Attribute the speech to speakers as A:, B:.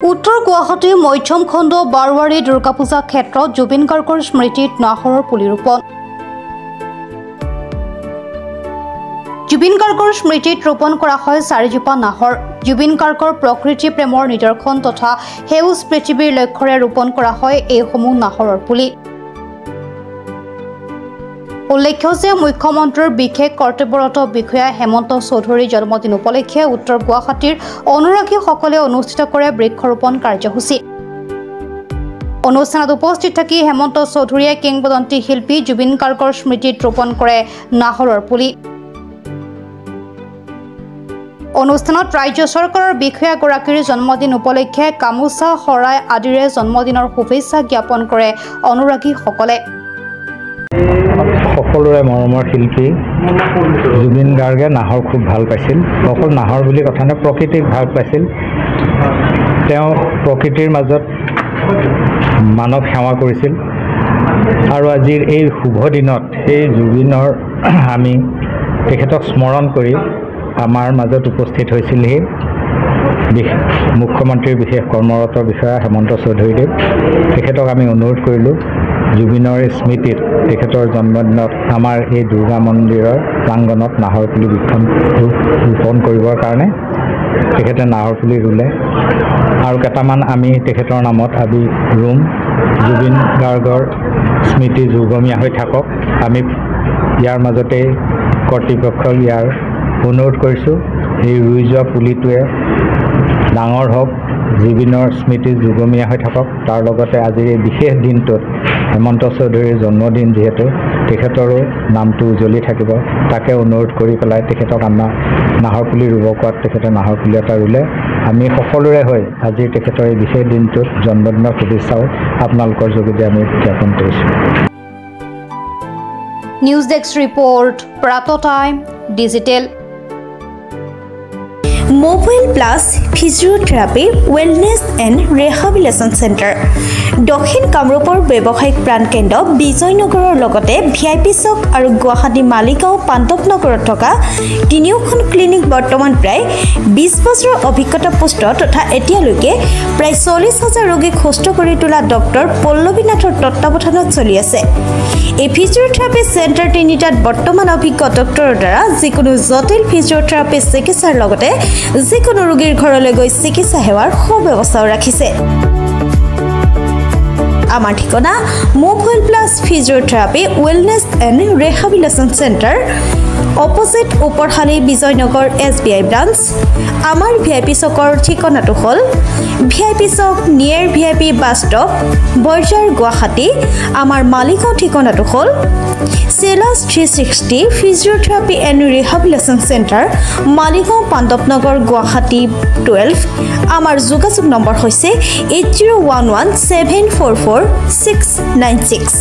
A: উত্তৰ গুৱাহাটী মধ্যম খণ্ড বাৰৱাৰী দুৰ্গা পূজা ক্ষেত্ৰত জুবিন গাৰ্গৰ স্মৃতিত নাহৰৰ পুলি ৰোপণ। জুবিন গাৰ্গৰ স্মৃতিত ৰোপণ কৰা হয় 4জোপা নাহৰ। জুবিন গাৰ্গৰ প্ৰকৃতি প্ৰেমৰ নিদৰ্শন তথা সেউজ পৃথিৱীৰ লক্ষ্যৰে ৰোপণ কৰা হয় এইসমূহ নাহৰৰ পুলি। উল্লেখ্য যে মুখ্যমন্ত্ৰীৰ বিশেষ কৰ্তব্যৰত বিষয়া হেমন্ত চৌধুৰীৰ জন্মদিন উপলক্ষে উত্তৰ গুৱাহাটীৰ অনুৰাগীসকলে অনুষ্ঠিত কৰে বৃক্ষৰোপণ কাৰ্যসূচী। অনুষ্ঠানত উপস্থিত থাকি হেমন্ত চৌধুৰীয়ে কিংবদন্তি শিল্পী জুবিন গাৰ্গৰ স্মৃতিত ৰোপণ কৰে নাহৰৰ পুলি। অনুষ্ঠানত ৰাজ্য চৰকাৰৰ বিষয়াগৰাকীৰ জন্মদিন উপলক্ষে গামোচা শৰাই আদিৰে জন্মদিনৰ শুভেচ্ছা জ্ঞাপন কৰে অনুৰাগীসকলে।
B: সকলোৰে মৰমৰ শিল্পী জুবিন গাৰ্গে নাহৰ খুব ভাল পাইছিল। অকল নাহৰ বুলি কথা নাই, প্ৰকৃতিক ভাল পাইছিল। তেওঁ প্ৰকৃতিৰ মাজত মানৱ সেৱা কৰিছিল আৰু আজিৰ এই শুভ দিনত সেই জুবিনৰ আমি তেখেতক স্মৰণ কৰি আমাৰ মাজত উপস্থিত হৈছিলহি মুখ্যমন্ত্ৰীৰ বিশেষ কৰ্মৰত বিষয়া হেমন্ত চৌধুৰীদেৱ। তেখেতক আমি অনুৰোধ কৰিলোঁ জুবিনৰ স্মৃতিত তেখেতৰ জন্মদিনত আমাৰ এই দুৰ্গা মন্দিৰৰ প্ৰাংগণত নাহৰ পুলি ৰোপণ কৰিবৰ কাৰণে। তেখেতে নাহৰ পুলি ৰুলে আৰু কেইটামান আমি তেখেতৰ নামত আজি ৰুম। জুবিন গাৰ্গৰ স্মৃতি যুগমীয়া হৈ থাকক। আমি ইয়াৰ মাজতে কৰ্তৃপক্ষক ইয়াৰ অনুৰোধ কৰিছোঁ এই ৰুই যোৱা পুলিটোৱে ডাঙৰ হওক, জুবিনৰ স্মৃতি যুগমীয়া হৈ থাকক। তাৰ লগতে আজিৰ এই বিশেষ দিনটোত হেমন্ত চৌধুৰীৰ জন্মদিন যিহেতু তেখেতৰো নামটো উজ্বলি থাকিব, তাকে অনুৰোধ কৰি পেলাই তেখেতক আমাৰ নাহৰ পুলি ৰুব কোৱাত তেখেতে নাহৰ পুলি এটা ৰুলে। আমি সকলোৰে হৈ আজি তেখেতৰ এই বিশেষ দিনটোত জন্মদিনৰ শুভেচ্ছাও আপোনালোকৰ যোগেদি আমি জ্ঞাপন কৰিছোঁ।
A: নিউজ ডেস্ক ৰিপৰ্ট, প্ৰাত time digital.
C: Mobile plus physiotherapy wellness and rehabilitation centre দক্ষিণ কামৰূপৰ ব্যৱসায়িক প্ৰাণকেন্দ্ৰ বিজয়নগৰৰ লগতে VIP চক আৰু গুৱাহাটী মালিগাঁও পাণ্ডৱনগৰত থকা তিনিওখন ক্লিনিক বৰ্তমান প্ৰায় 20 বছৰৰ অভিজ্ঞতা পুষ্ট তথা এতিয়ালৈকে প্ৰায় 40,000 ৰোগীক সুস্থ কৰি তোলা ডক্টৰ পল্লৱী নাথৰ তত্বাৱধানত চলি আছে। এই ফিজিঅ'থেৰাপি চেণ্টাৰ তিনিটাত বৰ্তমান অভিজ্ঞ ডক্টৰৰ দ্বাৰা যিকোনো জটিল ফিজিঅ'থেৰাপি চিকিৎসাৰ লগতে যিকোনো ৰোগীৰ ঘৰলৈ গৈ চিকিৎসা সেৱাৰ সুব্যৱস্থাও ৰাখিছে। আমাৰ ঠিকনা mobile plus physiotherapy wellness and rehabilitation centre, opposite Uparshali Bijaynagar SBI branch. আমাৰ VIP চকৰ ঠিকনাটো হ'ল VIP চক near VIP bus stop, Borjhar, Guwahati. আমাৰ মালিগাঁও ঠিকনাটো হ'ল চেলাছ 360 physiotherapy and rehabilitation centre, Maligaon, Pandavnagar, Guwahati 12। আমাৰ যোগাযোগ নম্বৰ হৈছে 8011744696।